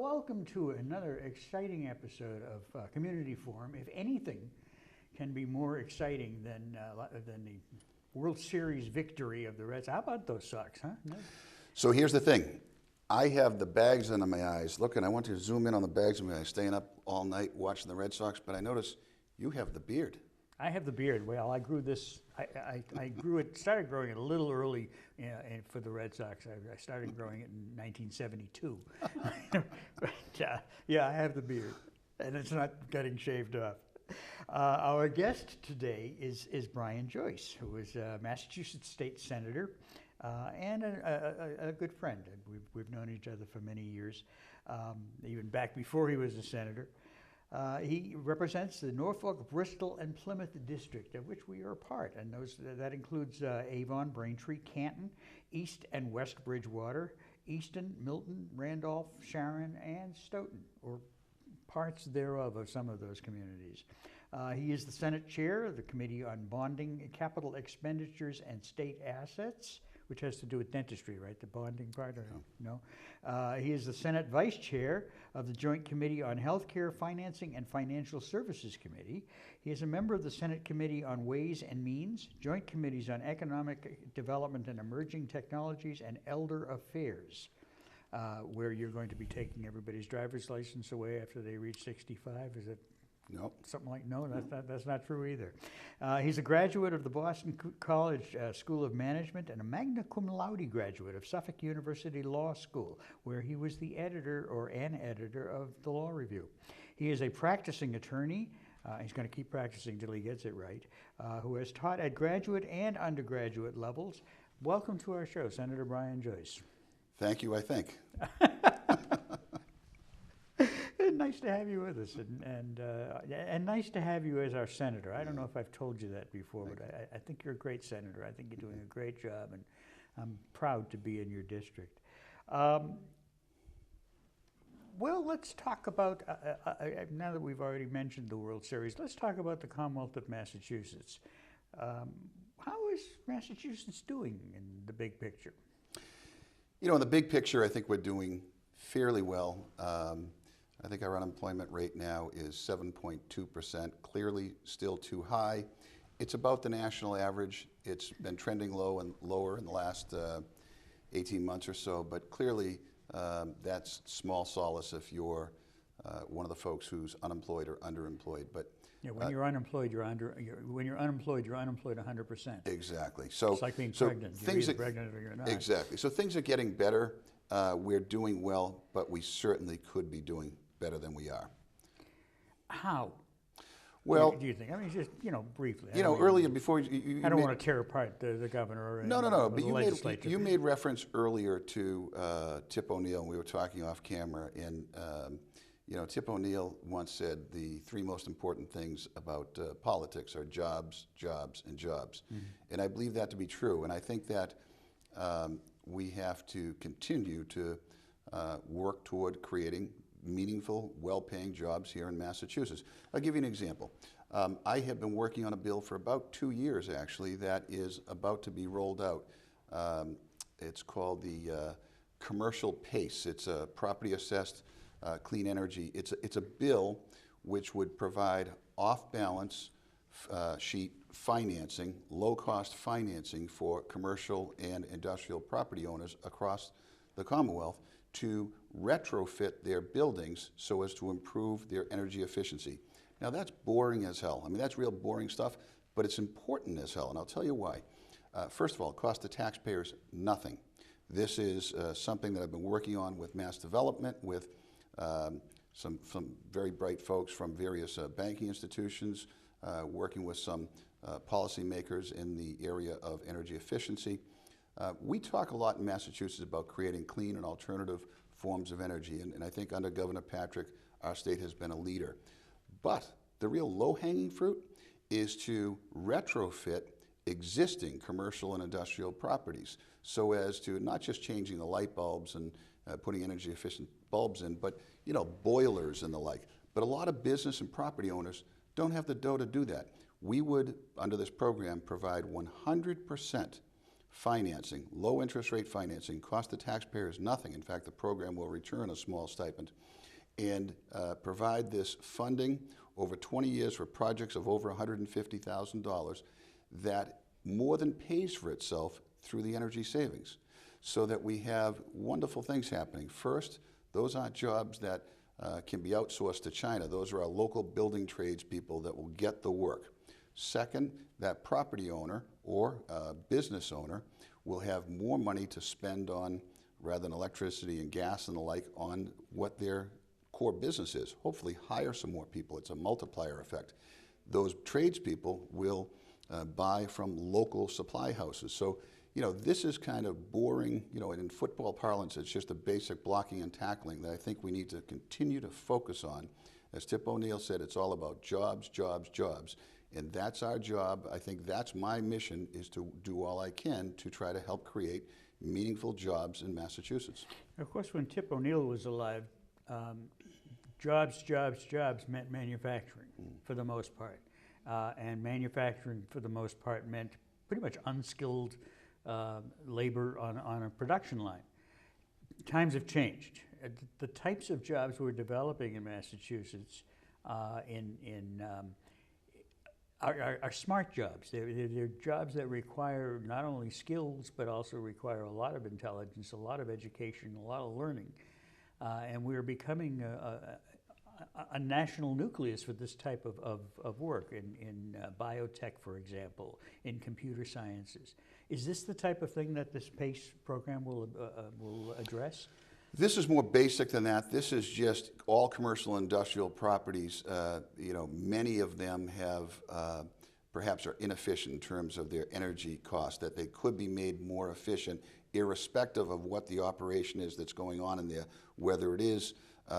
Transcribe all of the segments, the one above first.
welcome to another exciting episode of Community Forum. If anything can be more exciting than the World Series victory of the Reds, how about those Sox, huh? No? So here's the thing. I have the bags under my eyes. Look, and I want to zoom in on the bags under my eyes, staying up all night watching the Red Sox, but I notice you have the beard. I have the beard. Well, I grew this. I grew it. Started growing it a little early for the Red Sox. I started growing it in 1972. But yeah, I have the beard, and it's not getting shaved off. Our guest today is Brian Joyce, who is a Massachusetts state senator and a good friend. We've known each other for many years, even back before he was a senator. He represents the Norfolk, Bristol, and Plymouth district, of which we are a part, and that includes Avon, Braintree, Canton, East and West Bridgewater, Easton, Milton, Randolph, Sharon, and Stoughton, or parts thereof of some of those communities. He is the Senate Chair of the Committee on Bonding, Capital Expenditures, and State Assets, which has to do with dentistry, right? The bonding part? Or no? He is the Senate Vice Chair of the Joint Committee on Healthcare, Financing, and Financial Services Committee. He is a member of the Senate Committee on Ways and Means, Joint Committees on Economic Development and Emerging Technologies, and Elder Affairs, where you're going to be taking everybody's driver's license away after they reach 65. Is it? No. Something like, no, that's not true either. He's a graduate of the Boston College School of Management and a magna cum laude graduate of Suffolk University Law School, where he was the editor or an editor of the Law Review. He is a practicing attorney. He's going to keep practicing till he gets it right, who has taught at graduate and undergraduate levels. Welcome to our show, Senator Brian Joyce. Thank you, I think. Nice to have you with us, and nice to have you as our senator. I don't know if I've told you that before, but I think you're a great senator. I think you're doing a great job, and I'm proud to be in your district. Well, let's talk about, now that we've already mentioned the World Series, let's talk about the Commonwealth of Massachusetts. How is Massachusetts doing in the big picture? You know, in the big picture, I think we're doing fairly well. I think our unemployment rate now is 7.2%, clearly still too high. It's about the national average. It's been trending low and lower in the last 18 months or so, but clearly that's small solace if you're one of the folks who's unemployed or underemployed. But yeah, when you're unemployed, when you're unemployed 100%. Exactly. So it's like being pregnant. You're either pregnant or you're not. Exactly. So things are getting better. We're doing well, but we certainly could be doing better than we are. How? Well, do you think? I mean, just briefly. Earlier before you I don't want to tear apart the governor or no. But the legislature. you made reference earlier to Tip O'Neill, and we were talking off camera. And Tip O'Neill once said the three most important things about politics are jobs, jobs, and jobs. Mm-hmm. And I believe that to be true. And I think that we have to continue to work toward creating meaningful, well-paying jobs here in Massachusetts. I'll give you an example. I have been working on a bill for about 2 years, actually, that is about to be rolled out. It's called the Commercial PACE. It's a property-assessed clean energy. It's a bill which would provide off-balance sheet financing, low-cost financing for commercial and industrial property owners across the Commonwealth to retrofit their buildings so as to improve their energy efficiency. Now that's boring as hell. I mean, that's real boring stuff, but it's important as hell, and I'll tell you why. First of all, it costs the taxpayers nothing. This is something that I've been working on with Mass Development, with some very bright folks from various banking institutions, working with some policymakers in the area of energy efficiency. We talk a lot in Massachusetts about creating clean and alternative forms of energy, and I think under Governor Patrick, our state has been a leader. But the real low-hanging fruit is to retrofit existing commercial and industrial properties so as to not just changing the light bulbs and putting energy efficient bulbs in, but boilers and the like. But a lot of business and property owners don't have the dough to do that. We would, under this program, provide 100% financing, low interest rate financing, cost the taxpayers nothing. In fact, the program will return a small stipend, and provide this funding over 20 years for projects of over $150,000 that more than pays for itself through the energy savings, so that we have wonderful things happening. First, those aren't jobs that can be outsourced to China. Those are our local building trades people that will get the work. Second, that property owner or business owner will have more money to spend on, rather than electricity and gas and the like, on what their core business is. Hopefully hire some more people. It's a multiplier effect. Those tradespeople will buy from local supply houses. So, this is kind of boring, and in football parlance, it's just the basic blocking and tackling that I think we need to continue to focus on. As Tip O'Neill said, it's all about jobs, jobs, jobs. And that's our job. I think that's my mission, is to do all I can to try to help create meaningful jobs in Massachusetts. Of course, when Tip O'Neill was alive, jobs, jobs, jobs meant manufacturing for the most part. And manufacturing for the most part meant pretty much unskilled labor on a production line. Times have changed. The types of jobs we're developing in Massachusetts are smart jobs. They're jobs that require not only skills, but also require a lot of intelligence, a lot of education, a lot of learning. And we're becoming a national nucleus for this type of work in biotech, for example, in computer sciences. Is this the type of thing that this PACE program will address? This is more basic than that. This is just all commercial industrial properties. Many of them have perhaps are inefficient in terms of their energy cost, that they could be made more efficient irrespective of what the operation is that's going on in there, whether it is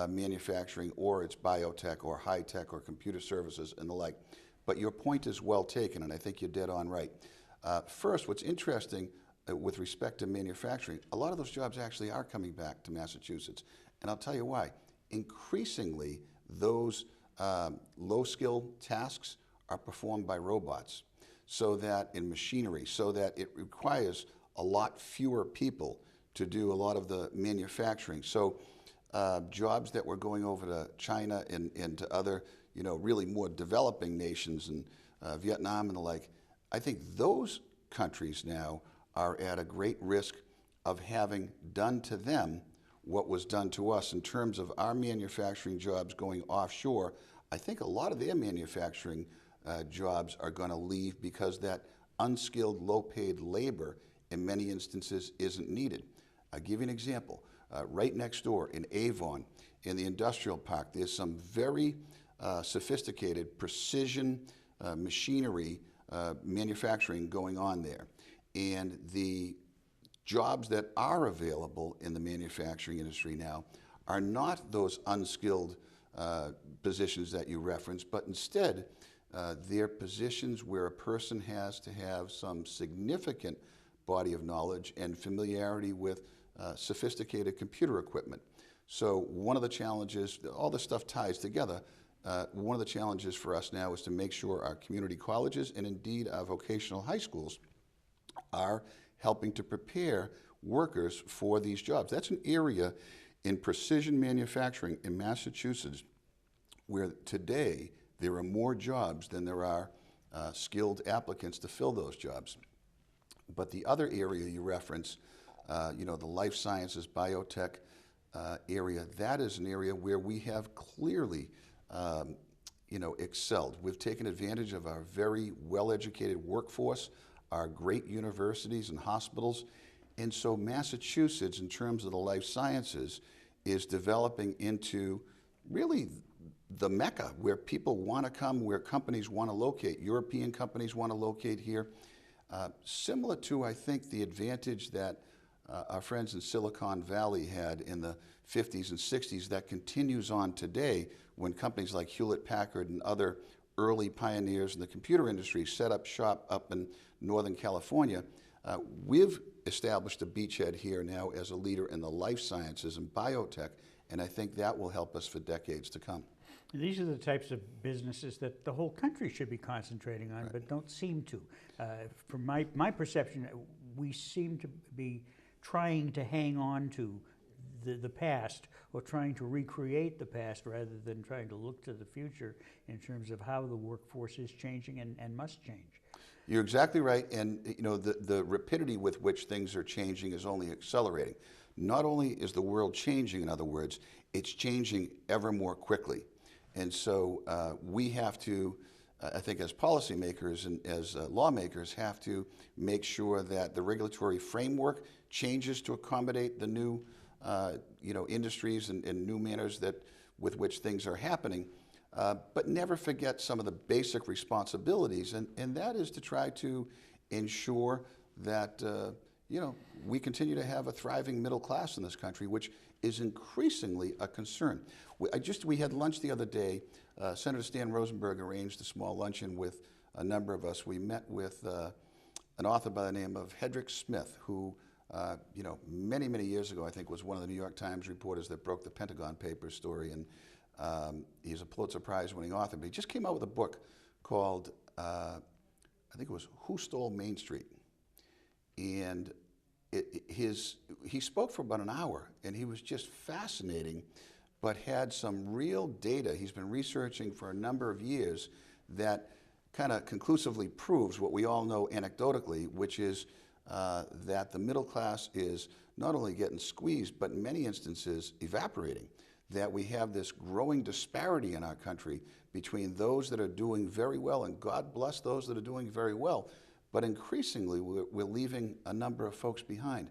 manufacturing or it's biotech or high tech or computer services and the like. But your point is well taken, and I think you're dead on right. First, what's interesting with respect to manufacturing, a lot of those jobs actually are coming back to Massachusetts. And I'll tell you why. Increasingly, those low-skill tasks are performed by robots, so that in machinery, so that it requires a lot fewer people to do a lot of the manufacturing. So jobs that were going over to China and to other, really more developing nations and Vietnam and the like, I think those countries now are at a great risk of having done to them what was done to us in terms of our manufacturing jobs going offshore. I think a lot of their manufacturing jobs are going to leave because that unskilled, low-paid labor in many instances isn't needed. I'll give you an example. Right next door in Avon, in the industrial park, there's some very sophisticated precision machinery manufacturing going on there. And the jobs that are available in the manufacturing industry now are not those unskilled positions that you referenced, but instead they're positions where a person has to have some significant body of knowledge and familiarity with sophisticated computer equipment. So one of the challenges, all this stuff ties together, one of the challenges for us now is to make sure our community colleges and indeed our vocational high schools are helping to prepare workers for these jobs. That's an area in precision manufacturing in Massachusetts where today there are more jobs than there are skilled applicants to fill those jobs. But the other area you reference, the life sciences, biotech area, that is an area where we have clearly excelled. We've taken advantage of our very well-educated workforce, our great universities and hospitals. And so Massachusetts, in terms of the life sciences, is developing into really the Mecca where people want to come, where companies want to locate. European companies want to locate here. Similar to, I think, the advantage that our friends in Silicon Valley had in the 50s and 60s that continues on today when companies like Hewlett-Packard and other early pioneers in the computer industry set up shop up in Northern California. We've established a beachhead here now as a leader in the life sciences and biotech, and I think that will help us for decades to come. These are the types of businesses that the whole country should be concentrating on, but don't seem to. From my perception, we seem to be trying to hang on to the past, or trying to recreate the past rather than trying to look to the future in terms of how the workforce is changing and must change. You're exactly right, and the rapidity with which things are changing is only accelerating. Not only is the world changing, in other words, it's changing ever more quickly. And so we have to, I think as policymakers and as lawmakers, have to make sure that the regulatory framework changes to accommodate the new industries and new manners with which things are happening. But never forget some of the basic responsibilities, and that is to try to ensure that we continue to have a thriving middle class in this country, which is increasingly a concern. We had lunch the other day. Senator Stan Rosenberg arranged a small luncheon with a number of us. We met with an author by the name of Hedrick Smith, who many, many years ago, I think, was one of the New York Times reporters that broke the Pentagon Papers story, and he's a Pulitzer Prize-winning author. But he just came out with a book called, I think it was Who Stole Main Street? And he spoke for about an hour, and he was just fascinating, but had some real data he's been researching for a number of years that kind of conclusively proves what we all know anecdotally, which is that the middle class is not only getting squeezed, but in many instances evaporating. That we have this growing disparity in our country between those that are doing very well, and God bless those that are doing very well, but increasingly we're leaving a number of folks behind.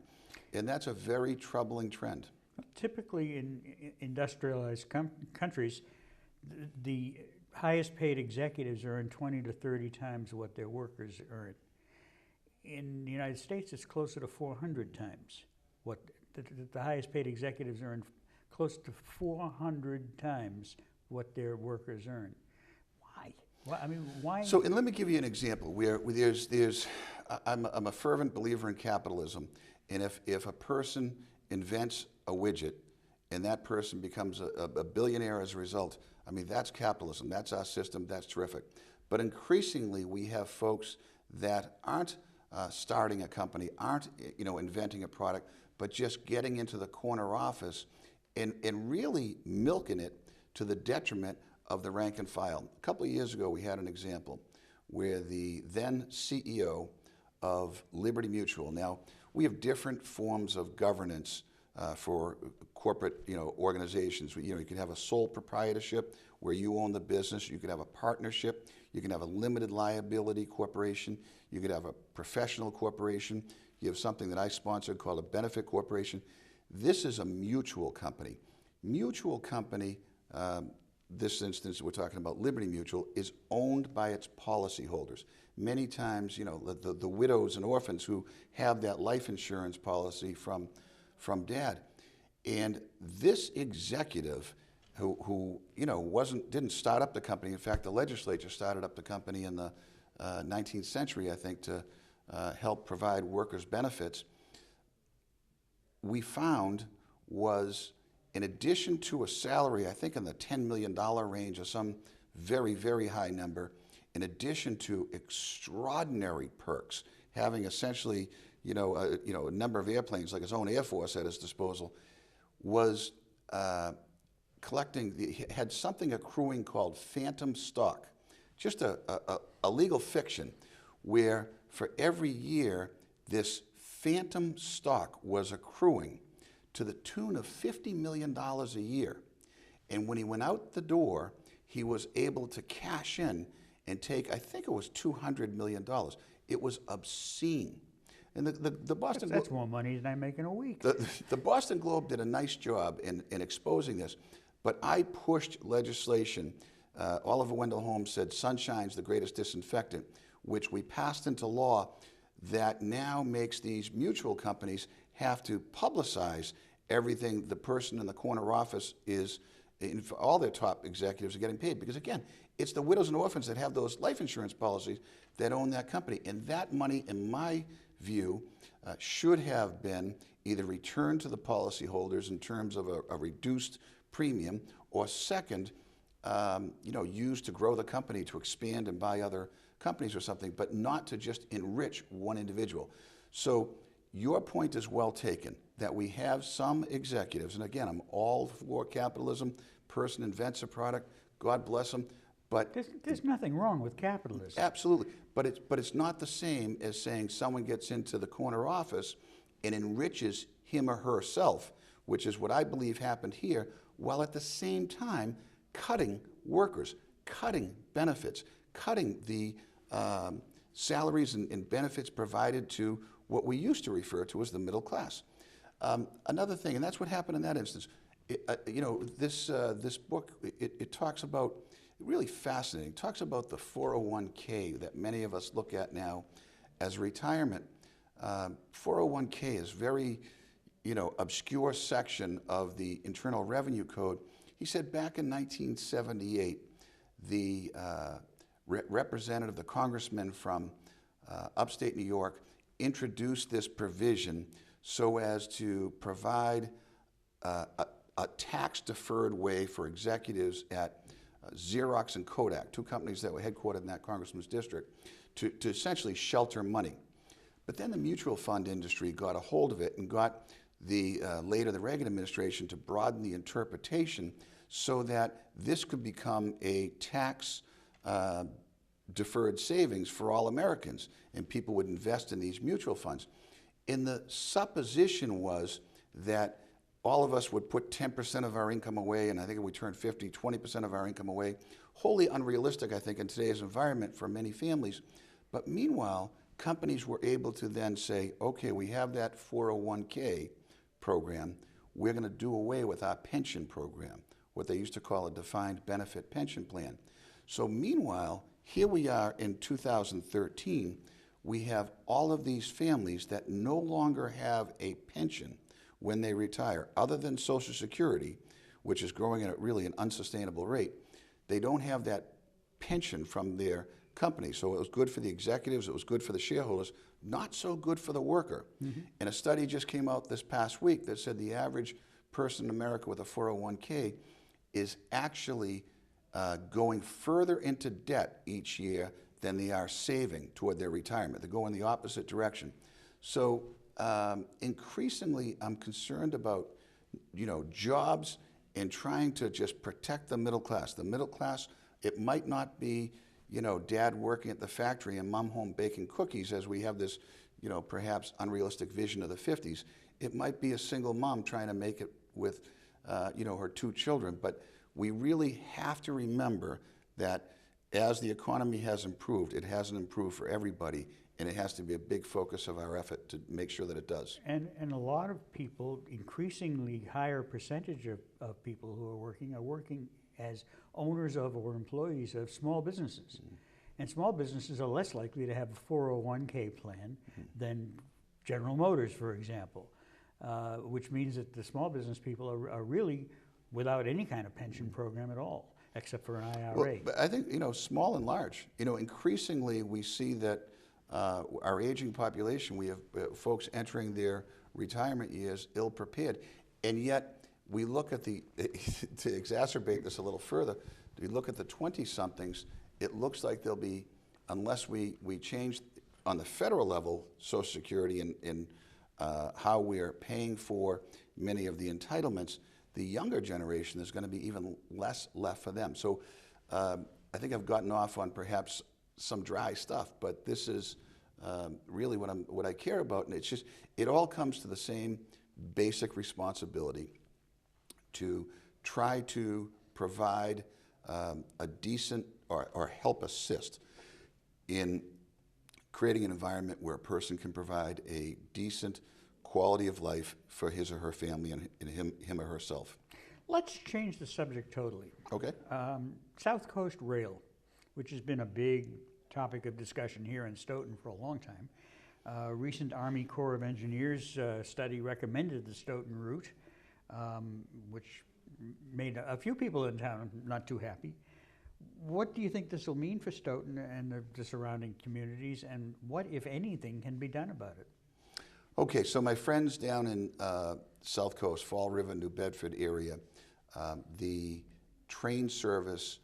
And that's a very troubling trend. Typically in industrialized countries, the highest paid executives earn 20 to 30 times what their workers earn. In the United States, it's closer to 400 times what the highest paid executives earn, close to 400 times what their workers earn. Why? Well, I mean, why? So, and let me give you an example where I'm a fervent believer in capitalism, and if a person invents a widget and that person becomes a billionaire as a result, I mean, that's capitalism, that's our system, that's terrific. But increasingly, we have folks that aren't starting a company, aren't inventing a product, but just getting into the corner office and really milking it to the detriment of the rank and file. A couple of years ago, we had an example where the then CEO of Liberty Mutual, now we have different forms of governance for corporate organizations. You can have a sole proprietorship where you own the business. You could have a partnership. You can have a limited liability corporation. You could have a professional corporation. You have something that I sponsored called a benefit corporation. This is a mutual company. Mutual company, this instance we're talking about Liberty Mutual, is owned by its policyholders. Many times, the widows and orphans who have that life insurance policy from dad. And this executive who didn't start up the company. In fact, the legislature started up the company in the 19th century, I think, to help provide workers' benefits. We found was, in addition to a salary, I think in the $10 million range or some very, very high number, in addition to extraordinary perks, having essentially, a number of airplanes like his own Air Force at his disposal, was had something accruing called phantom stock, just a legal fiction where for every year this phantom stock was accruing to the tune of $50 million a year. And when he went out the door, he was able to cash in and take, I think it was $200 million. It was obscene. And the Boston That's more money than I make in a week. The Boston Globe did a nice job in exposing this, but I pushed legislation. Oliver Wendell Holmes said, "Sunshine's the greatest disinfectant," which we passed into law that now makes these mutual companies have to publicize everything the person in the corner office is, all their top executives are getting paid. Because again, it's the widows and orphans that have those life insurance policies that own that company. And that money, in my view, should have been either returned to the policyholders in terms of a reduced premium, or second, used to grow the company, to expand and buy other companies or something, but not to just enrich one individual. So your point is well taken, that we have some executives, and again, I'm all for capitalism. Person invents a product, God bless them, but There's nothing wrong with capitalism. absolutely. But it's not the same as saying someone gets into the corner office and enriches him or herself, which is what I believe happened here, while at the same time cutting workers, cutting benefits, cutting the salaries and benefits provided to what we used to refer to as the middle class. Another thing, and that's what happened in that instance. This book, it talks about, really fascinating, it talks about the 401k that many of us look at now as retirement. 401k is very, obscure section of the Internal Revenue Code. He said back in 1978, the representative, the congressman from upstate New York, introduced this provision so as to provide a tax-deferred way for executives at Xerox and Kodak, two companies that were headquartered in that congressman's district, to essentially shelter money. But then the mutual fund industry got a hold of it and got later the Reagan administration to broaden the interpretation so that this could become a tax deferred savings for all Americans, and people would invest in these mutual funds. And the supposition was that all of us would put 10% of our income away, and I think if we turned 50, 20% of our income away. Wholly unrealistic, I think, in today's environment for many families. But meanwhile, companies were able to then say, okay, we have that 401k program, we're going to do away with our pension program, what they used to call a defined benefit pension plan. So meanwhile, here we are in 2013, we have all of these families that no longer have a pension when they retire, other than Social Security, which is growing at really an unsustainable rate. They don't have that pension from their company. So it was good for the executives, it was good for the shareholders, not so good for the worker. Mm-hmm. And a study just came out this past week that said the average person in America with a 401k is actually going further into debt each year than they are saving toward their retirement. They're going the opposite direction. So increasingly, I'm concerned about, jobs and trying to just protect the middle class. The middle class, it might not be, dad working at the factory and mom home baking cookies as we have this, perhaps unrealistic vision of the 50s. It might be a single mom trying to make it with, her two children. But we really have to remember that as the economy has improved, it hasn't improved for everybody, and it has to be a big focus of our effort to make sure that it does. And a lot of people, increasingly higher percentage of people who are working as owners of or employees of small businesses. Mm-hmm. And small businesses are less likely to have a 401k plan mm-hmm. than General Motors, for example, which means that the small business people are really without any kind of pension program at all, except for an IRA. Well, but I think, small and large, increasingly we see that our aging population, we have folks entering their retirement years ill-prepared, and yet we look at to exacerbate this a little further, we look at the 20-somethings, it looks like there'll be, unless we change on the federal level Social Security and how we're paying for many of the entitlements, the younger generation, there's going to be even less left for them. So I think I've gotten off on perhaps some dry stuff, but this is really what I care about, and it's just, it all comes to the same basic responsibility to try to provide a decent or help assist in creating an environment where a person can provide a decent quality of life for his or her family and him or herself. Let's change the subject totally. Okay. South Coast Rail, which has been a big topic of discussion here in Stoughton for a long time. Recent Army Corps of Engineers study recommended the Stoughton route, which made a few people in town not too happy. What do you think this will mean for Stoughton and the surrounding communities, and what, if anything, can be done about it? Okay, so my friends down in South Coast, Fall River, New Bedford area, the train service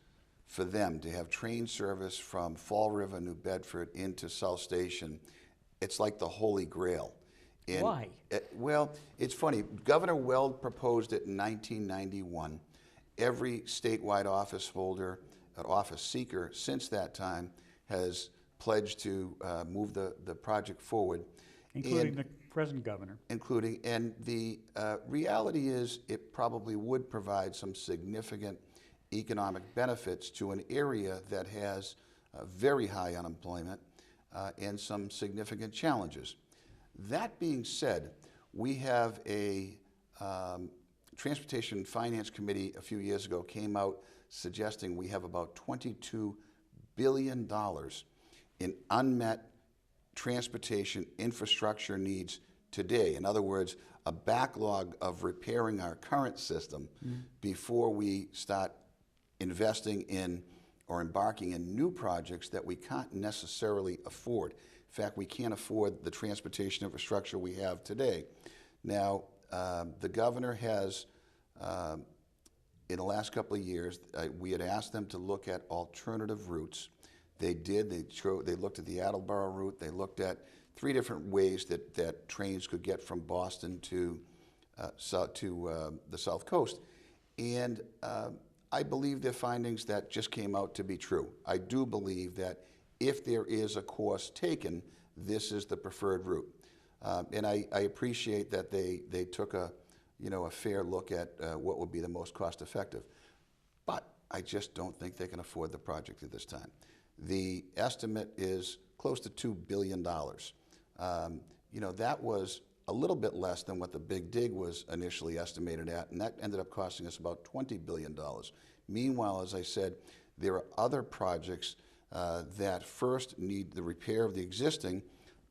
for them to have train service from Fall River, New Bedford into South Station it's like the Holy Grail. And, Why? well, it's funny. Governor Weld proposed it in 1991. Every statewide office holder, office seeker since that time has pledged to move the project forward. Including the present governor. Including, and the reality is it probably would provide some significant economic benefits to an area that has very high unemployment and some significant challenges. That being said, we have a Transportation and Finance Committee a few years ago came out suggesting we have about $22 billion in unmet transportation infrastructure needs today. In other words, a backlog of repairing our current system before we start investing in or embarking in new projects that we can't necessarily afford. In fact, we can't afford the transportation infrastructure we have today. Now, the governor has, in the last couple of years, we had asked them to look at alternative routes. They did. They looked at the Attleboro route. They looked at 3 different ways that trains could get from Boston to the South Coast. And I believe their findings that just came out to be true. I do believe that if there is a course taken, this is the preferred route. And I appreciate that they took a fair look at what would be the most cost effective. But I just don't think they can afford the project at this time. The estimate is close to $2 billion. That was a little bit less than what the Big Dig was initially estimated at, and that ended up costing us about $20 billion. Meanwhile, as I said, there are other projects that first need the repair of the existing,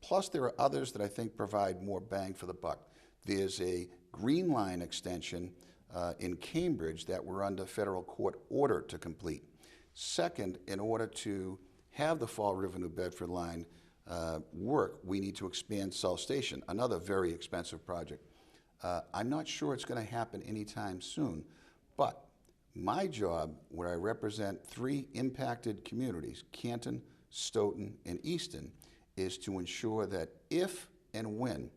plus there are others that I think provide more bang for the buck. There's a Green Line extension in Cambridge that we're under federal court order to complete. Second, in order to have the Fall River New Bedford line work, we need to expand South Station, another very expensive project. I'm not sure it's going to happen anytime soon, but my job, where I represent 3 impacted communities, Canton, Stoughton, and Easton, is to ensure that if and when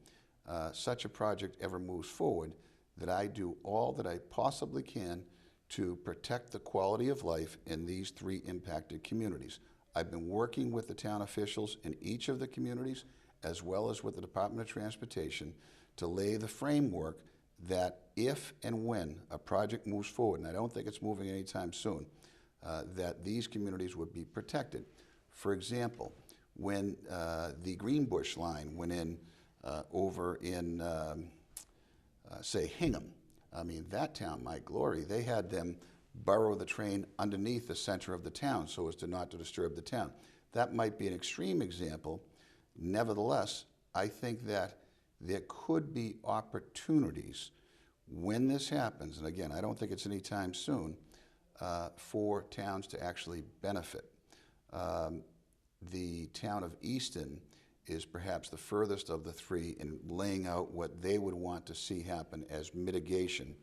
such a project ever moves forward, that I do all that I possibly can to protect the quality of life in these 3 impacted communities. I've been working with the town officials in each of the communities, as well as with the Department of Transportation, to lay the framework that if and when a project moves forward, and I don't think it's moving anytime soon, that these communities would be protected. For example, when the Greenbush line went in over in, say, Hingham, I mean, that town, my glory, they had them burrow the train underneath the center of the town so as to not to disturb the town. That might be an extreme example. Nevertheless, I think that there could be opportunities when this happens, and again, I don't think it's anytime soon, for towns to actually benefit. The town of Easton is perhaps the furthest of the 3 in laying out what they would want to see happen as mitigation.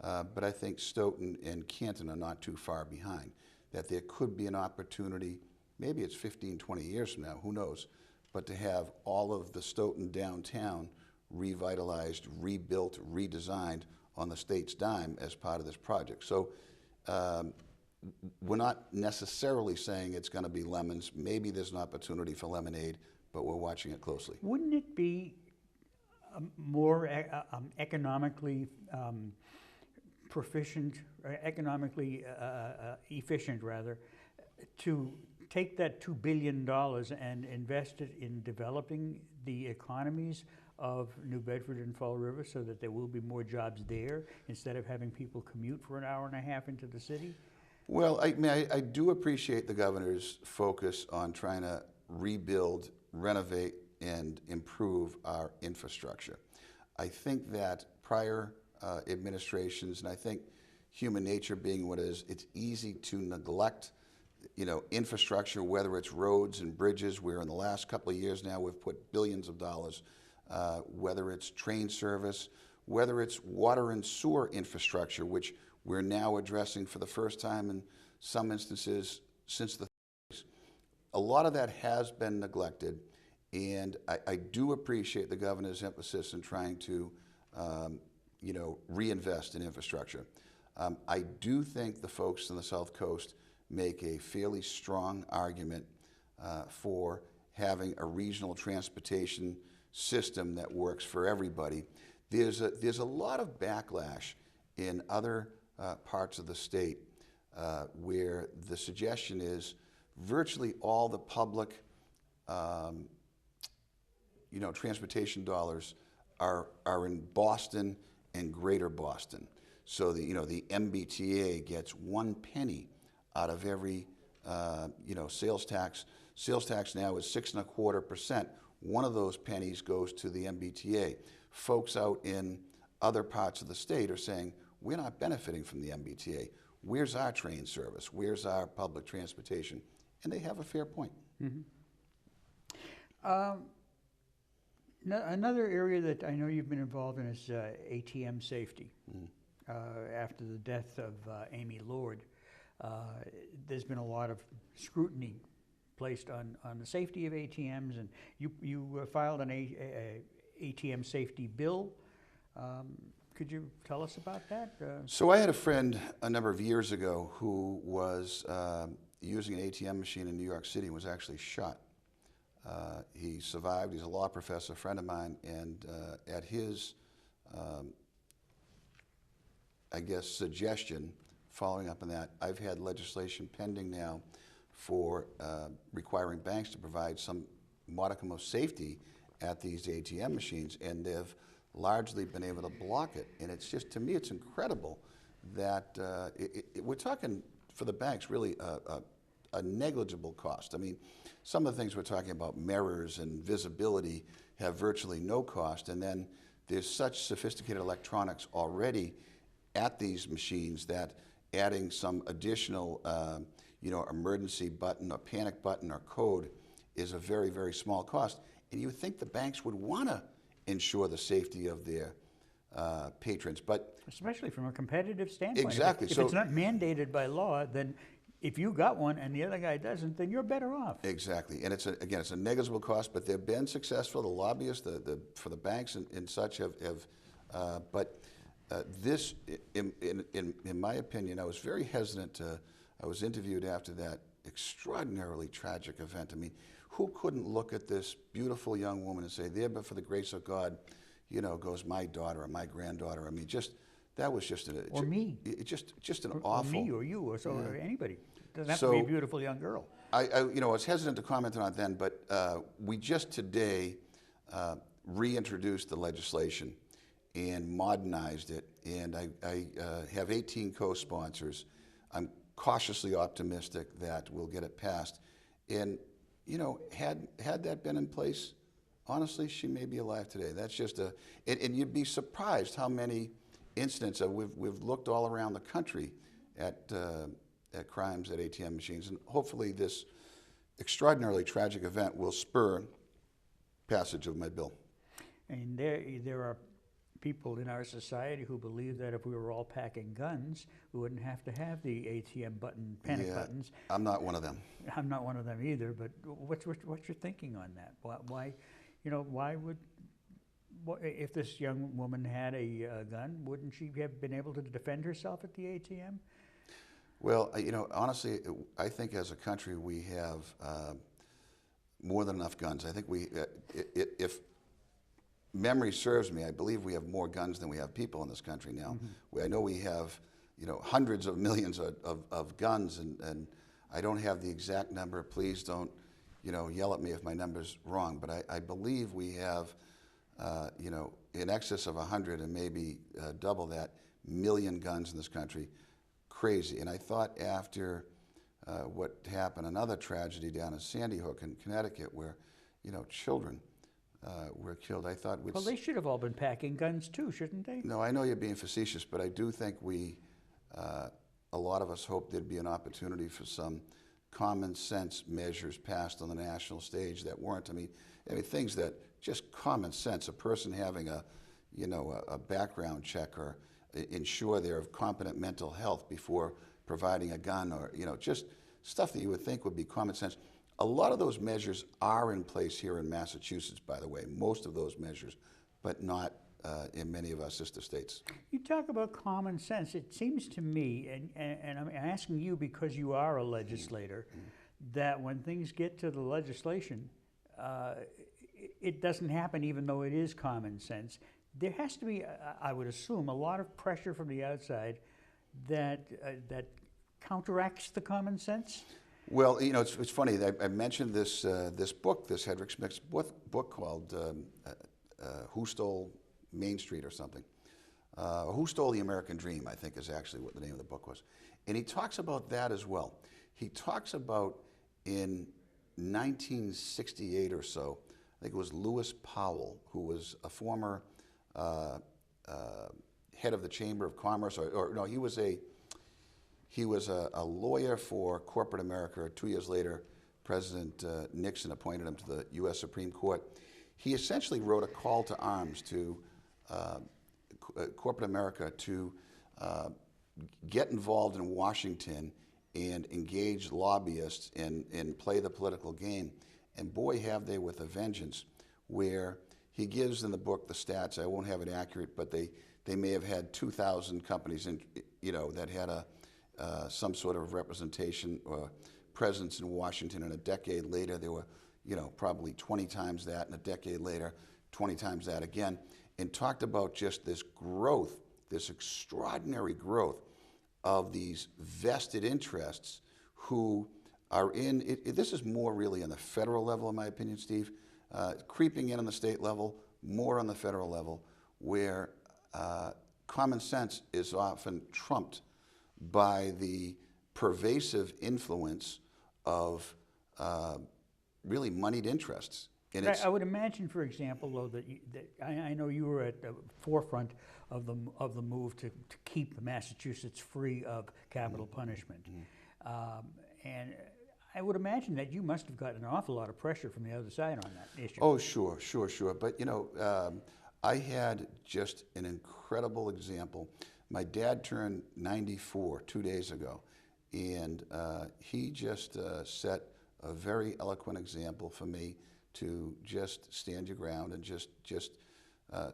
But I think Stoughton and Canton are not too far behind, that there could be an opportunity, maybe it's 15, 20 years from now, who knows, but to have all of the Stoughton downtown revitalized, rebuilt, redesigned on the state's dime as part of this project. So we're not necessarily saying it's going to be lemons. Maybe there's an opportunity for lemonade, but we're watching it closely. Wouldn't it be more economically proficient, or economically efficient, rather, to take that $2 billion and invest it in developing the economies of New Bedford and Fall River so that there will be more jobs there instead of having people commute for an hour and a half into the city? Well, I do appreciate the governor's focus on trying to rebuild, renovate, and improve our infrastructure. I think that prior administrations, and I think human nature being what it is, it's easy to neglect infrastructure, whether it's roads and bridges, where in the last couple of years now we've put billions of dollars, whether it's train service, whether it's water and sewer infrastructure, which we're now addressing for the first time in some instances since the 30s. A lot of that has been neglected, And I do appreciate the governor's emphasis in trying to, reinvest in infrastructure. I do think the folks on the South Coast make a fairly strong argument for having a regional transportation system that works for everybody. There's a lot of backlash in other parts of the state where the suggestion is virtually all the public transportation dollars are in Boston and Greater Boston. So the MBTA gets 1 penny out of every sales tax. Sales tax now is 6.25%. One of those pennies goes to the MBTA. Folks out in other parts of the state are saying, we're not benefiting from the MBTA. Where's our train service? Where's our public transportation? And they have a fair point. Mm-hmm. Another area that I know you've been involved in is ATM safety. After the death of Amy Lord, there's been a lot of scrutiny placed on the safety of ATMs, and you filed an ATM safety bill. Could you tell us about that? So I had a friend a number of years ago who was using an ATM machine in New York City and was actually shot. He survived. He's a law professor, a friend of mine, and at his, suggestion, following up on that, I've had legislation pending now for requiring banks to provide some modicum of safety at these ATM machines, and they've largely been able to block it. And it's just, to me, it's incredible that we're talking, for the banks, really a negligible cost. I mean, some of the things we're talking about, mirrors and visibility, have virtually no cost, and then there's such sophisticated electronics already at these machines that adding some additional emergency button, a panic button, or code is a very, very small cost. And you would think the banks would want to ensure the safety of their patrons, but especially from a competitive standpoint. Exactly. If it's not mandated by law, then if you got one and the other guy doesn't, then you're better off. Exactly, and it's a negligible cost, but they've been successful. The lobbyists, for the banks and such have this, in my opinion, I was very hesitant I was interviewed after that extraordinarily tragic event. I mean, who couldn't look at this beautiful young woman and say, there but for the grace of God, goes my daughter or my granddaughter. I mean, that was just an awful. Or me, or you, or or anybody. It doesn't have So, to be a beautiful young girl. I was hesitant to comment on it then, but we just today reintroduced the legislation and modernized it, and I have 18 co-sponsors. I'm cautiously optimistic that we'll get it passed. And had that been in place, honestly, she may be alive today. That's just and you'd be surprised how many incidents we've looked all around the country at crimes at ATM machines, and hopefully this extraordinarily tragic event will spur passage of my bill. And there are people in our society who believe that if we were all packing guns, we wouldn't have to have the ATM panic buttons. I'm not one of them. I'm not one of them either. But what's your thinking on that? Why would? If this young woman had a gun, wouldn't she have been able to defend herself at the ATM? Well, honestly, I think as a country we have more than enough guns. I think if memory serves me, I believe we have more guns than we have people in this country now. Mm-hmm. I know we have, hundreds of millions of guns, and I don't have the exact number. Please don't, yell at me if my number's wrong. But I believe we have, in excess of 100 and maybe double that million guns in this country. Crazy. And I thought after what happened, another tragedy down in Sandy Hook in Connecticut, where children were killed, I thought well, they should have all been packing guns too, shouldn't they? No, I know you're being facetious, but I do think a lot of us hoped there'd be an opportunity for some common sense measures passed on the national stage that weren't. I mean things that just common sense. A person having a background check, or ensure they're of competent mental health before providing a gun, or just stuff that you would think would be common sense. A lot of those measures are in place here in Massachusetts, by the way, most of those measures, but not in many of our sister states. You talk about common sense. It seems to me, and I'm asking you because you are a legislator, that when things get to the legislation, it doesn't happen even though it is common sense. There has to be, I would assume, a lot of pressure from the outside that counteracts the common sense. Well, you know, it's funny. I mentioned this this book, this Hedrick Smith's book called "Who Stole Main Street" or something. "Who Stole the American Dream," I think is actually what the name of the book was. And he talks about that as well. He talks about in 1968 or so, I think it was Lewis Powell, who was a former head of the Chamber of Commerce, or no, he was a lawyer for corporate America. 2 years later, President Nixon appointed him to the U.S. Supreme Court. He essentially wrote a call to arms to corporate America to get involved in Washington and engage lobbyists and play the political game. And boy, have they with a vengeance, where he gives in the book the stats. I won't have it accurate, but they may have had 2,000 companies in, you know, that had some sort of representation or presence in Washington. And a decade later, there were, you know, probably 20 times that, and a decade later, 20 times that again, and talked about just this growth, this extraordinary growth of these vested interests who are in, this is more really on the federal level, in my opinion, Steve, creeping in on the state level, more on the federal level, where common sense is often trumped by the pervasive influence of really moneyed interests. And I would imagine, for example, though, that I know you were at the forefront of the move to keep Massachusetts free of capital punishment, and I would imagine that you must have gotten an awful lot of pressure from the other side on that issue. Oh, sure. But you know, I had just an incredible example. My dad turned 94 2 days ago, and he just set a very eloquent example for me to just stand your ground and just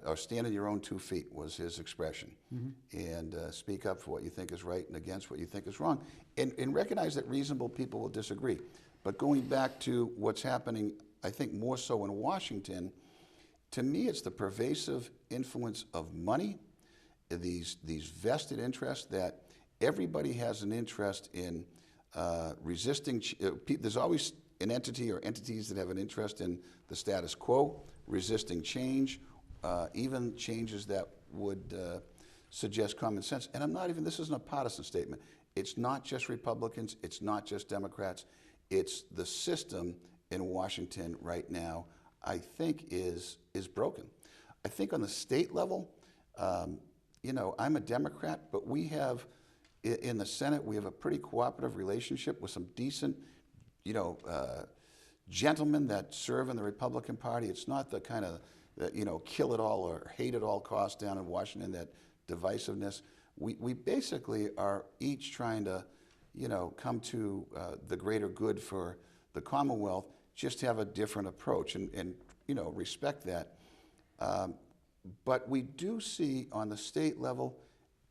or stand on your own 2 feet was his expression, and speak up for what you think is right and against what you think is wrong, and recognize that reasonable people will disagree. But going back to what's happening, I think more so in Washington, to me it's the pervasive influence of money, these vested interests that everybody has an interest in resisting. There's always an entity or entities that have an interest in the status quo, resisting change, even changes that would suggest common sense. And I'm not even, this isn't a partisan statement. It's not just Republicans, it's not just Democrats, it's the system in Washington right now, I think is broken. I think on the state level, you know, I'm a Democrat, but we have, in the Senate, we have a pretty cooperative relationship with some decent, you know, gentlemen that serve in the Republican Party. It's not the kind of, you know, kill it all or hate at all costs down in Washington, that divisiveness. We basically are each trying to, you know, come to the greater good for the Commonwealth, just have a different approach and you know, respect that. But we do see on the state level,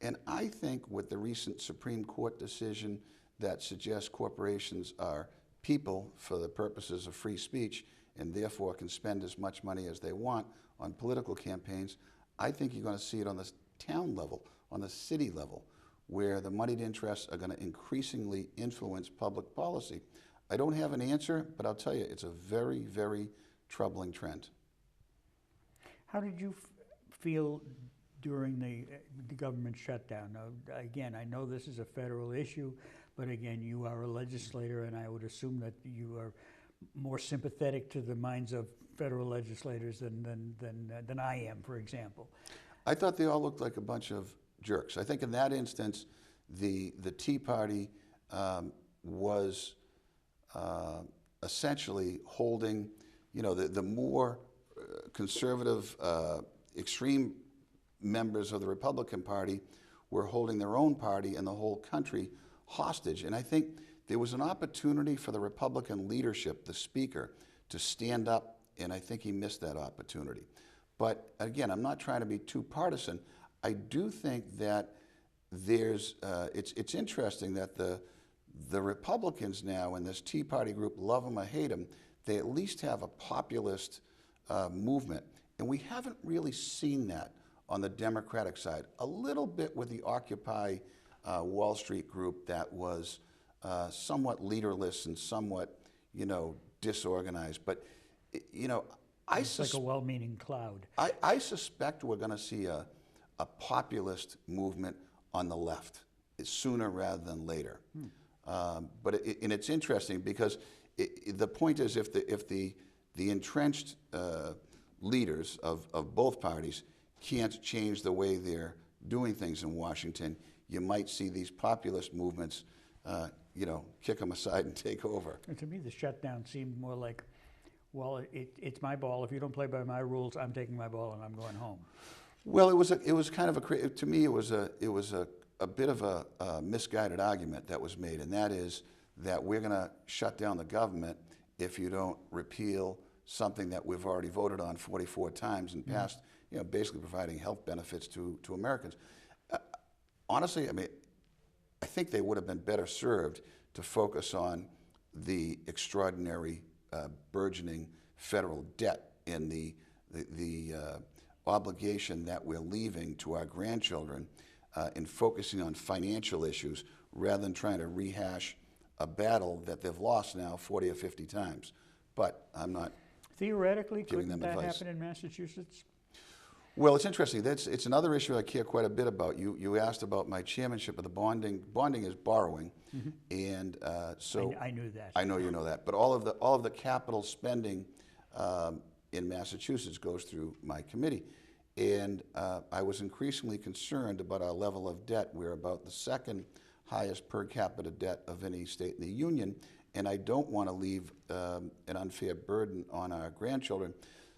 and I think with the recent Supreme Court decision that suggests corporations are people for the purposes of free speech and therefore can spend as much money as they want on political campaigns, I think you're going to see it on the town level, on the city level, where the moneyed interests are going to increasingly influence public policy. I don't have an answer, but I'll tell you, it's a very, very troubling trend. How did you feel during the government shutdown? Now, again, I know this is a federal issue, but again, you are a legislator, and I would assume that you are more sympathetic to the minds of federal legislators than I am, for example. I thought they all looked like a bunch of jerks. I think in that instance, the Tea Party was essentially holding, you know, the more conservative, extreme members of the Republican Party were holding their own party and the whole country hostage. And I think there was an opportunity for the Republican leadership, the speaker, to stand up, and I think he missed that opportunity. But again, I'm not trying to be too partisan. I do think that it's interesting that the Republicans now in this Tea Party group, love them or hate them, they at least have a populist movement. And we haven't really seen that on the Democratic side. A little bit with the Occupy Wall Street group that was somewhat leaderless and somewhat, disorganized. But, It's like a well-meaning cloud. I suspect we're going to see a populist movement on the left sooner rather than later. But it's interesting because the point is if the entrenched leaders of both parties can't change the way they're doing things in Washington, you might see these populist movements, kick them aside and take over. And to me, the shutdown seemed more like, well, it's my ball. If you don't play by my rules, I'm taking my ball and I'm going home. Well, it was kind of to me it was a bit of a misguided argument that was made, and that is that we're going to shut down the government if you don't repeal something that we've already voted on 44 times and passed, basically providing health benefits to Americans. Honestly, I think they would have been better served to focus on the extraordinary burgeoning federal debt and the obligation that we're leaving to our grandchildren in focusing on financial issues rather than trying to rehash a battle that they've lost now 40 or 50 times. But I'm not Theoretically, giving couldn't them that advice. happen in Massachusetts? Well, it's interesting. It's another issue I care quite a bit about. You asked about my chairmanship of the bonding. Bonding is borrowing, and so I knew that. I know you know that. But all of the capital spending in Massachusetts goes through my committee, and I was increasingly concerned about our level of debt. We're about the second highest per capita debt of any state in the union, and I don't want to leave an unfair burden on our grandchildren.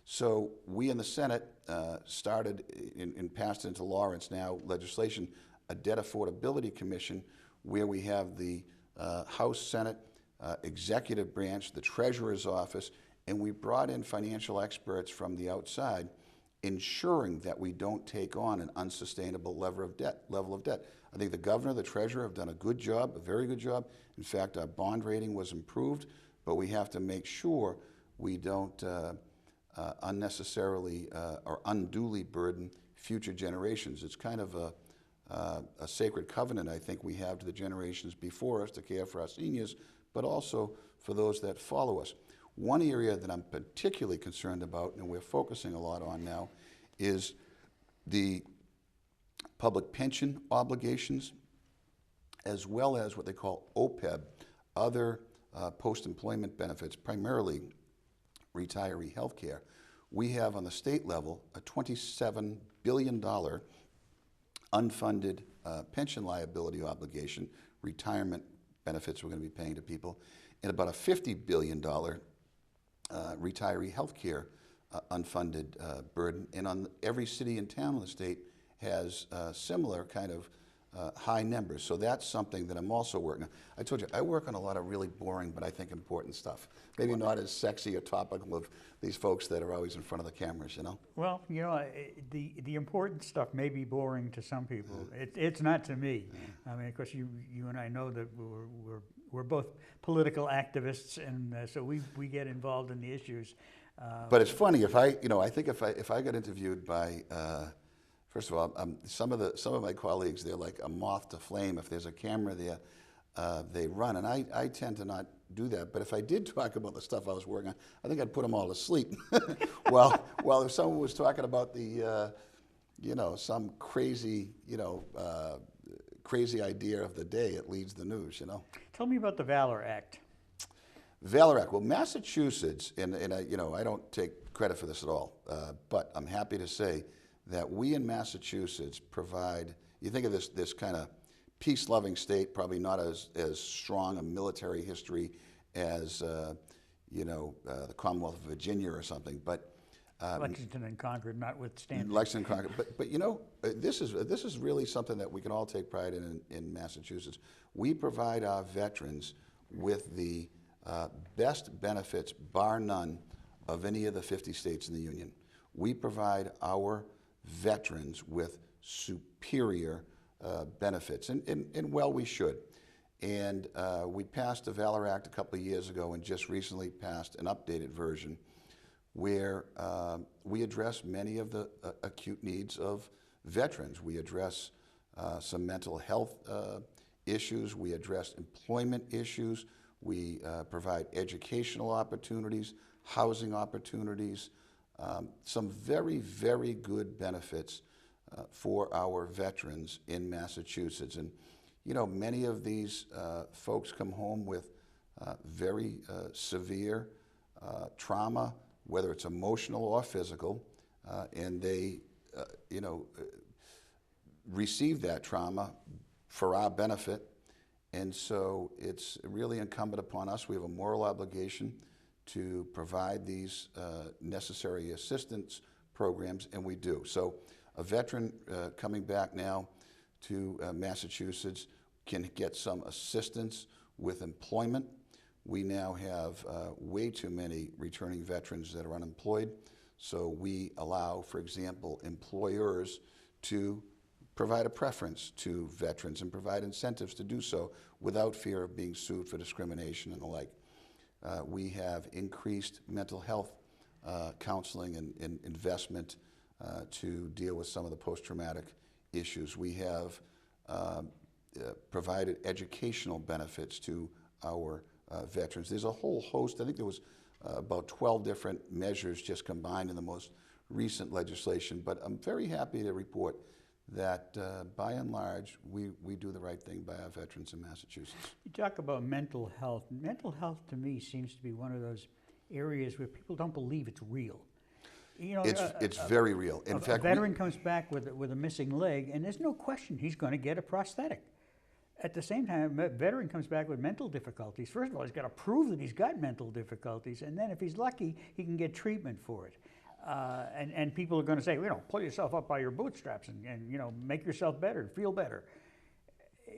So we in the Senate started and passed into law, and it's now legislation, a debt affordability commission where we have the House, Senate, executive branch, the Treasurer's office, and we brought in financial experts from the outside, ensuring that we don't take on an unsustainable level of debt. I think the governor, the treasurer have done a good job, a very good job. In fact, our bond rating was improved, but we have to make sure we don't unnecessarily or unduly burden future generations. It's kind of a sacred covenant I think we have to the generations before us to care for our seniors, but also for those that follow us. One area that I'm particularly concerned about, and we're focusing a lot on now, is the public pension obligations, as well as what they call OPEB, other post-employment benefits, primarily retiree health care. We have on the state level a $27 billion unfunded pension liability obligation, retirement benefits we're going to be paying to people, and about a $50 billion retiree health care unfunded burden. And on every city and town in the state has similar kind of high numbers. So that's something that I'm also working on. I told you, I work on a lot of really boring, but I think important stuff. Maybe not as sexy or topical of these folks that are always in front of the cameras, Well, the important stuff may be boring to some people. It's not to me. I mean, of course, you and I know that we're both political activists, and so we get involved in the issues. But it's funny, I think if I got interviewed by, first of all, some of my colleagues, they're like a moth to flame. If there's a camera there, they run, and I tend to not do that. But if I did talk about the stuff I was working on, I think I'd put them all to sleep. Well, if someone was talking about the, some crazy, crazy idea of the day, it leads the news, Tell me about the Valor Act. Valor Act. Well, Massachusetts, and I don't take credit for this at all, but I'm happy to say that we in Massachusetts provide, you think of this kind of peace-loving state, probably not as strong a military history as, the Commonwealth of Virginia or something, but Lexington and Concord notwithstanding. Lexington and Concord, but this is really something that we can all take pride in Massachusetts. We provide our veterans with the best benefits, bar none, of any of the 50 states in the union. We provide our veterans with superior benefits, and well, we should. And we passed the Valor Act a couple of years ago and just recently passed an updated version where we address many of the acute needs of veterans. We address some mental health issues. We address employment issues. We provide educational opportunities, housing opportunities, some very, very good benefits for our veterans in Massachusetts. And, you know, many of these folks come home with very severe trauma, whether it's emotional or physical, and they, you know, receive that trauma for our benefit. And so it's really incumbent upon us. We have a moral obligation to provide these necessary assistance programs, and we do. So a veteran coming back now to Massachusetts can get some assistance with employment. We now have way too many returning veterans that are unemployed. So we allow, for example, employers to provide a preference to veterans and provide incentives to do so without fear of being sued for discrimination and the like. We have increased mental health counseling and investment to deal with some of the post-traumatic issues. We have provided educational benefits to our veterans. There's a whole host, I think there was about 12 different measures just combined in the most recent legislation, but I'm very happy to report that by and large, we do the right thing by our veterans in Massachusetts. You talk about mental health. Mental health to me seems to be one of those areas where people don't believe it's real. You know, it's very real. In fact, a veteran comes back with a missing leg, and there's no question he's going to get a prosthetic. At the same time, a veteran comes back with mental difficulties. First of all, he's got to prove that he's got mental difficulties, and then if he's lucky, he can get treatment for it. And people are going to say, you know, pull yourself up by your bootstraps and you know, make yourself better, feel better.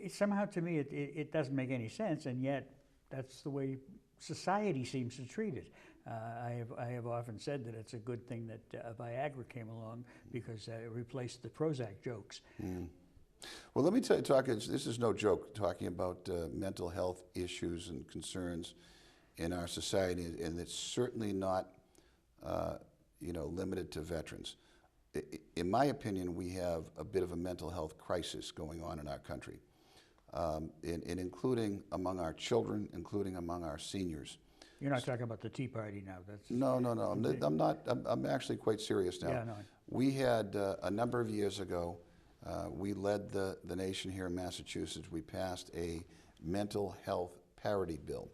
Somehow, to me, it doesn't make any sense, and yet that's the way society seems to treat it. I have often said that it's a good thing that Viagra came along because it replaced the Prozac jokes. Mm. Well, let me tell you, this is no joke, talking about mental health issues and concerns in our society, and it's certainly not you know, limited to veterans. In my opinion, we have a bit of a mental health crisis going on in our country, and including among our children, including among our seniors. You're not talking about the Tea Party now. That's no. I'm not. I'm actually quite serious now. Yeah, no. We had a number of years ago. We led the nation here in Massachusetts. We passed a mental health parity bill,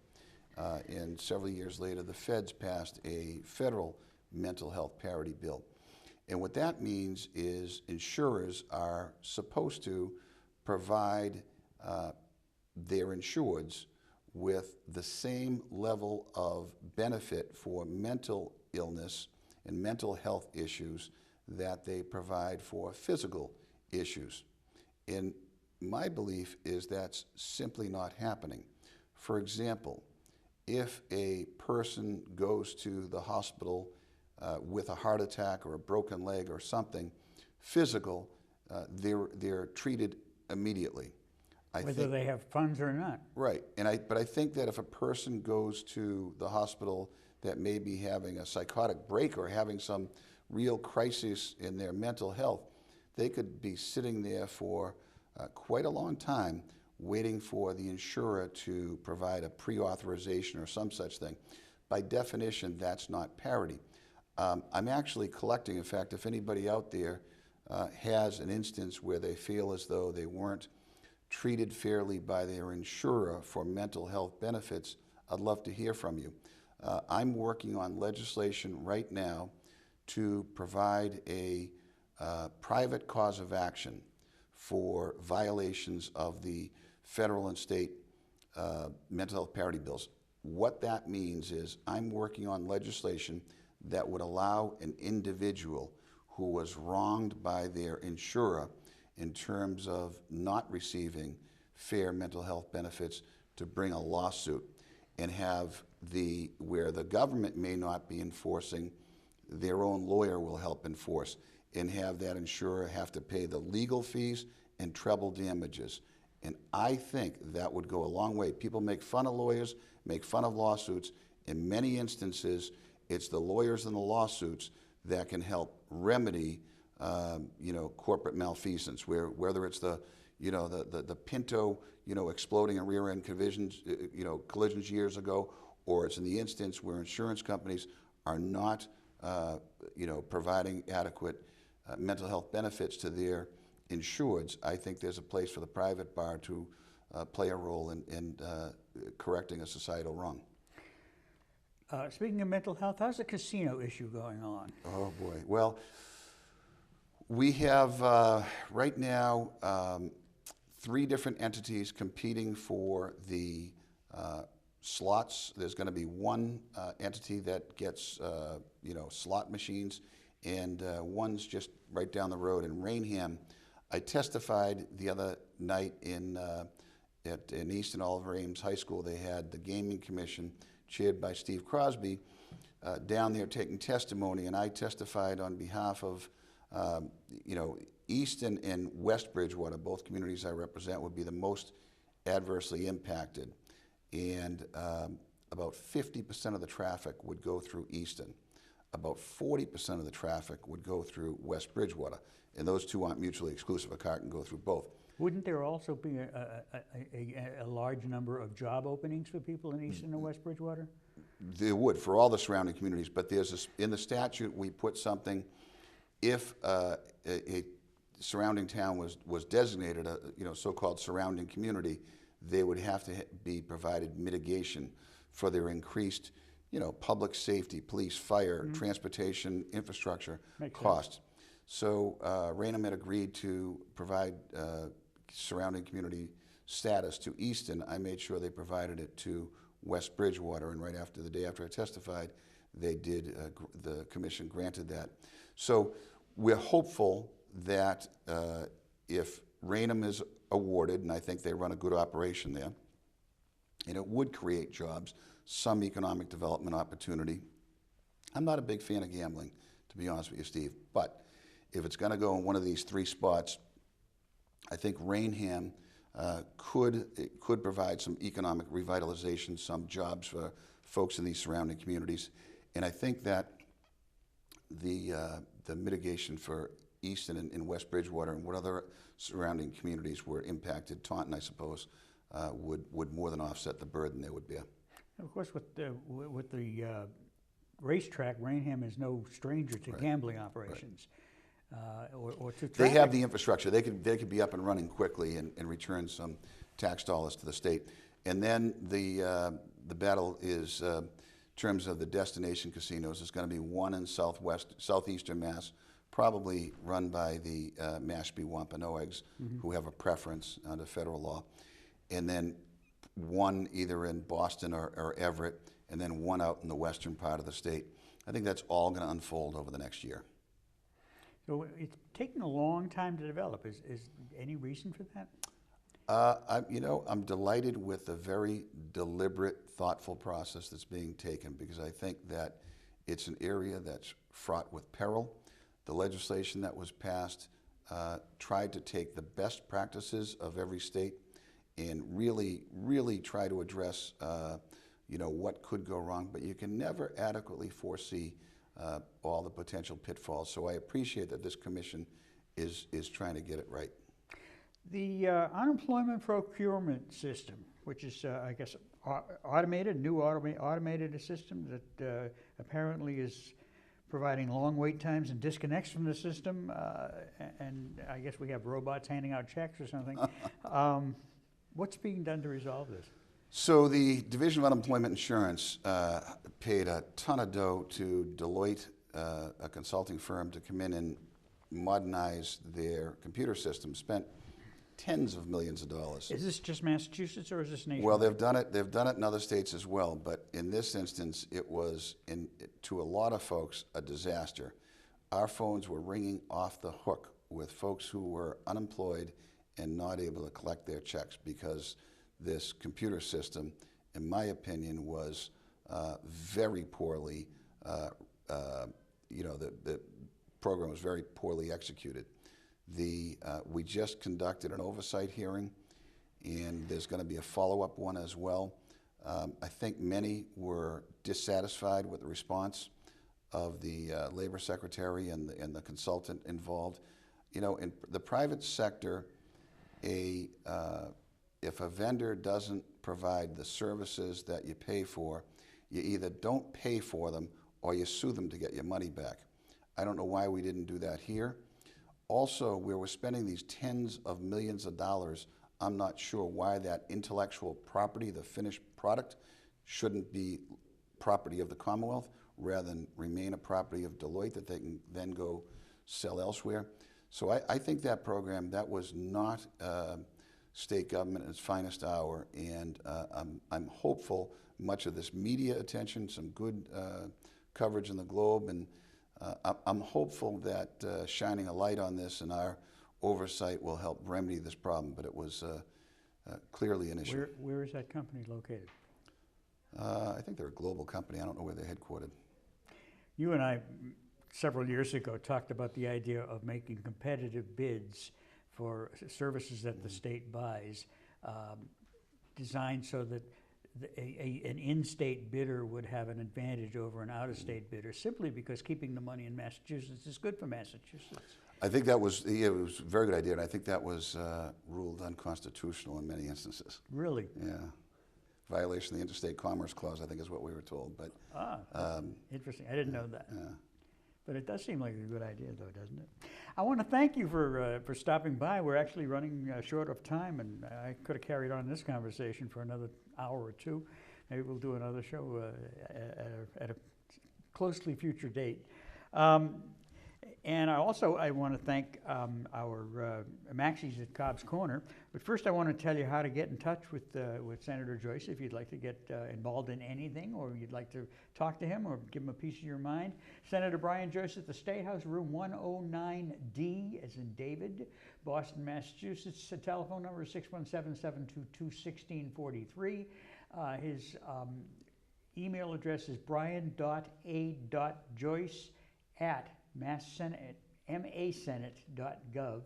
and several years later, the feds passed a federal mental health parity bill. And what that means is insurers are supposed to provide their insureds with the same level of benefit for mental illness and mental health issues that they provide for physical issues. And my belief is that's simply not happening. For example, if a person goes to the hospital with a heart attack or a broken leg or something physical, they're treated immediately. Whether they have funds or not. Right, but I think that if a person goes to the hospital that may be having a psychotic break or having some real crisis in their mental health, they could be sitting there for quite a long time waiting for the insurer to provide a pre-authorization or some such thing. By definition, that's not parity. I'm actually collecting, in fact, if anybody out there has an instance where they feel as though they weren't treated fairly by their insurer for mental health benefits, I'd love to hear from you. I'm working on legislation right now to provide a private cause of action for violations of the federal and state mental health parity bills. What that means is I'm working on legislation that would allow an individual who was wronged by their insurer in terms of not receiving fair mental health benefits to bring a lawsuit and have where the government may not be enforcing, their own lawyer will help enforce, and have that insurer have to pay the legal fees and treble damages. And I think that would go a long way. People make fun of lawyers, make fun of lawsuits. In many instances, it's the lawyers and the lawsuits that can help remedy, corporate malfeasance. Whether it's the Pinto, exploding in rear-end collisions years ago, or it's in the instance where insurance companies are not, providing adequate mental health benefits to their insureds. I think there's a place for the private bar to play a role in correcting a societal wrong. Speaking of mental health, how's the casino issue going on? Oh boy. Well, we have right now 3 different entities competing for the slots. There's going to be one entity that gets slot machines, and one's just right down the road in Rainham. I testified the other night in Easton Oliver Ames High School. They had the Gaming Commission, chaired by Steve Crosby, down there taking testimony, and I testified on behalf of Easton and West Bridgewater, both communities I represent, would be the most adversely impacted. And about 50% of the traffic would go through Easton. About 40% of the traffic would go through West Bridgewater. And those two aren't mutually exclusive. A car can go through both. Wouldn't there also be a large number of job openings for people in Easton and West Bridgewater? There would, for all the surrounding communities. But there's in the statute, we put something, if a surrounding town was designated a so-called surrounding community, they would have to be provided mitigation for their increased public safety, police, fire, transportation, infrastructure costs. So Rainham had agreed to provide surrounding community status to Easton. I made sure they provided it to West Bridgewater, and right after the day after I testified, they did. The commission granted that. So we're hopeful that if Rainham is awarded, and I think they run a good operation there, and it would create jobs, some economic development opportunity. I'm not a big fan of gambling, to be honest with you, Steve, but if it's going to go in one of these 3 spots, I think Rainham could provide some economic revitalization, some jobs for folks in these surrounding communities. And I think that the mitigation for Easton and West Bridgewater and what other surrounding communities were impacted, Taunton, I suppose, would more than offset the burden there would be. Of course, with the racetrack, Rainham is no stranger to gambling operations. Or to traffic. They have the infrastructure. They could be up and running quickly and return some tax dollars to the state. And then the battle is, in terms of the destination casinos, there's going to be one in southeastern Mass, probably run by the Mashpee Wampanoags, who have a preference under federal law, and then one either in Boston or Everett, and then one out in the western part of the state. I think that's all going to unfold over the next year. So it's taken a long time to develop. Is any reason for that? I'm delighted with the very deliberate, thoughtful process that's being taken, because I think that it's an area that's fraught with peril. The legislation that was passed tried to take the best practices of every state and really, really try to address, what could go wrong. But you can never adequately foresee all the potential pitfalls. So I appreciate that this commission is trying to get it right. The unemployment procurement system, which is, I guess, automated system that apparently is providing long wait times and disconnects from the system, and I guess we have robots handing out checks or something. What's being done to resolve this? So the Division of Unemployment Insurance paid a ton of dough to Deloitte, a consulting firm, to come in and modernize their computer system, spent tens of millions of dollars. Is this just Massachusetts or is this nationwide? Well, they've done it in other states as well, but in this instance, it was, to a lot of folks, a disaster. Our phones were ringing off the hook with folks who were unemployed and not able to collect their checks because this computer system, in my opinion, was very poorly, the program was very poorly executed. We just conducted an oversight hearing, and there's going to be a follow-up one as well. I think many were dissatisfied with the response of the labor secretary and the consultant involved. In the private sector, if a vendor doesn't provide the services that you pay for, you either don't pay for them or you sue them to get your money back. I don't know why we didn't do that here. Also, where we're spending these tens of millions of dollars, I'm not sure why that intellectual property, the finished product, shouldn't be property of the Commonwealth rather than remain a property of Deloitte that they can then go sell elsewhere. So I think that program, that was not state government in its finest hour, and I'm hopeful much of this media attention, some good coverage in the Globe, and I'm hopeful that shining a light on this and our oversight will help remedy this problem, but it was clearly an issue. Where is that company located? I think they're a global company. I don't know where they're headquartered. You and I, several years ago, talked about the idea of making competitive bids for services that the state buys, designed so that an in-state bidder would have an advantage over an out-of-state bidder, simply because keeping the money in Massachusetts is good for Massachusetts. I think that was, it was a very good idea, and I think that was ruled unconstitutional in many instances. Really? Yeah. Violation of the Interstate Commerce Clause, I think is what we were told. But interesting. I didn't know that. Yeah. But it does seem like a good idea, though, doesn't it? I want to thank you for stopping by. We're actually running short of time, and I could have carried on this conversation for another hour or two. Maybe we'll do another show at a closely future date. And I want to thank our Maxie's at Cobb's Corner. But first, I want to tell you how to get in touch with Senator Joyce if you'd like to get involved in anything, or you'd like to talk to him or give him a piece of your mind. Senator Brian Joyce at the State House, room 109D, as in David, Boston, Massachusetts. Telephone number is 617-722-1643. His email address is brian.a.joyce@masenate.gov,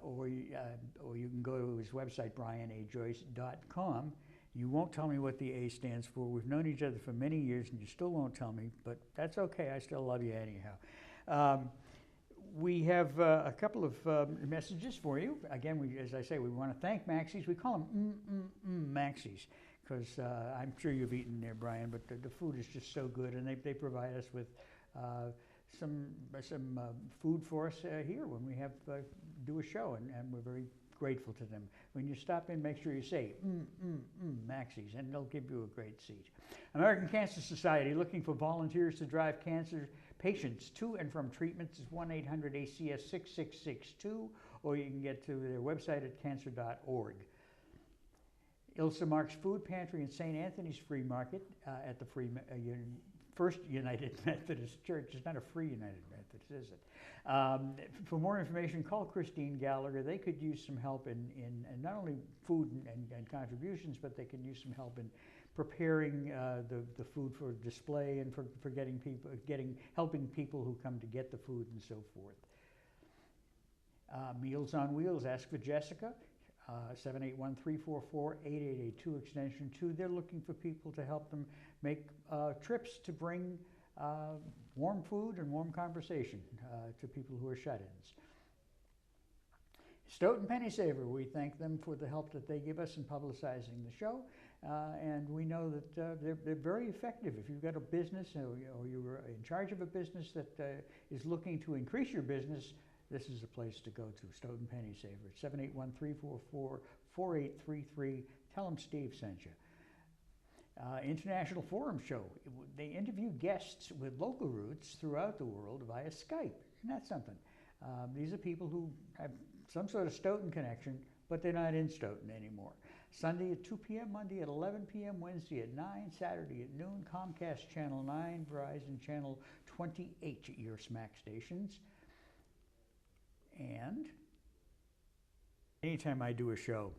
or you can go to his website, brianajoyce.com. You won't tell me what the A stands for. We've known each other for many years, and you still won't tell me, but that's okay. I still love you anyhow. We have a couple of messages for you. Again, as I say, we want to thank Maxie's. We call them Maxie's because I'm sure you've eaten there, Brian, but the food is just so good, and they provide us with some food for us here when we have do a show, and we're very grateful to them. When you stop in, make sure you say Maxie's, and they'll give you a great seat. American Cancer Society, looking for volunteers to drive cancer patients to and from treatments, is 1-800-ACS-6662, or you can get to their website at cancer.org. Ilsa Mark's Food Pantry and St. Anthony's Free Market at the First United Methodist Church. It's not a free United Methodist, is it? For more information, call Christine Gallagher. They could use some help in not only food and contributions, but they can use some help in preparing the food for display and for helping people who come to get the food and so forth. Meals on Wheels, ask for Jessica. 781-344-8882, extension 2. They're looking for people to help them make trips to bring warm food and warm conversation to people who are shut-ins. Stoughton Penny Saver, we thank them for the help that they give us in publicizing the show, and we know that they're very effective. If you've got a business or you're in charge of a business that is looking to increase your business, this is a place to go to, Stoughton Penny Saver, 781-344-4833. Tell them Steve sent you. International Forum Show. They interview guests with local roots throughout the world via Skype. Isn't that something? These are people who have some sort of Stoughton connection, but they're not in Stoughton anymore. Sunday at 2 p.m., Monday at 11 p.m., Wednesday at 9, Saturday at noon, Comcast Channel 9, Verizon Channel 28, your smack stations. And anytime I do a show,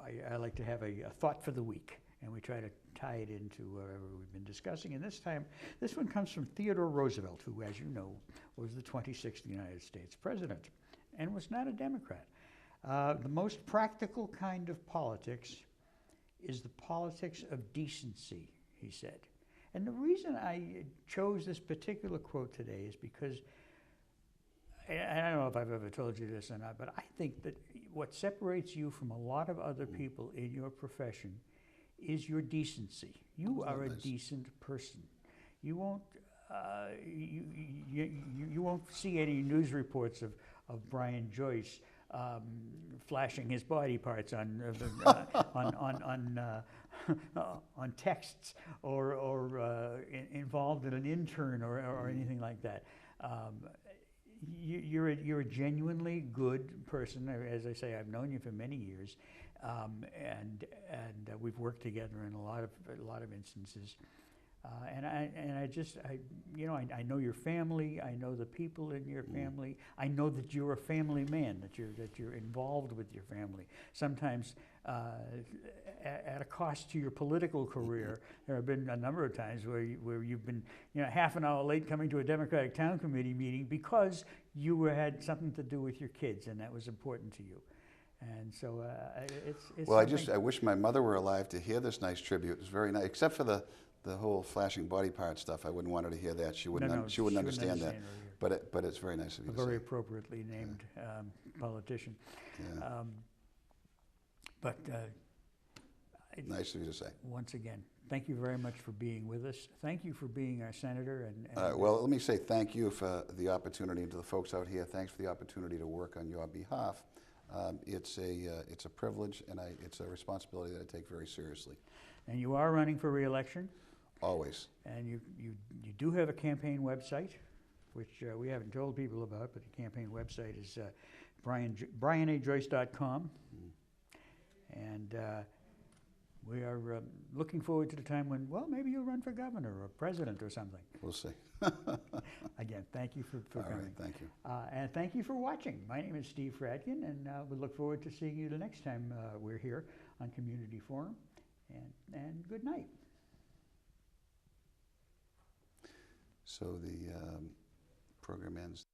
I like to have a thought for the week, and we try to tie it into whatever we've been discussing. And this time, this one comes from Theodore Roosevelt, who, as you know, was the 26th United States president and was not a Democrat. The most practical kind of politics is the politics of decency, he said. And the reason I chose this particular quote today is because, and I don't know if I've ever told you this or not, but I think that what separates you from a lot of other people in your profession is your decency. You are a decent person. You won't, you won't see any news reports of Brian Joyce flashing his body parts on on texts or involved in an intern or anything like that. You're a genuinely good person. As I say, I've known you for many years, and we've worked together in a lot of instances. And I know your family. I know the people in your family. I know that you're a family man. That you're involved with your family. Sometimes at a cost to your political career. There have been a number of times where you've been half an hour late coming to a Democratic Town Committee meeting because you had something to do with your kids, and that was important to you. And so it's well, I wish my mother were alive to hear this nice tribute. It was very nice, except for the whole flashing body part stuff. I wouldn't want her to hear that. She wouldn't. She wouldn't understand that. But it's very nice of you to say. A very appropriately named politician. Yeah. Nice of you to say. Once again, thank you very much for being with us. Thank you for being our senator. And well, let me say thank you for the opportunity, and to the folks out here, thanks for the opportunity to work on your behalf. It's a privilege, and it's a responsibility that I take very seriously. And you are running for re-election? Always. And you do have a campaign website, which we haven't told people about, but the campaign website is brianajoyce.com. And we are looking forward to the time when, well, maybe you'll run for governor or president or something. We'll see. Again, thank you for coming. All right, thank you. And thank you for watching. My name is Steve Fradkin, and we look forward to seeing you the next time we're here on Community Forum. And good night. So the program ends.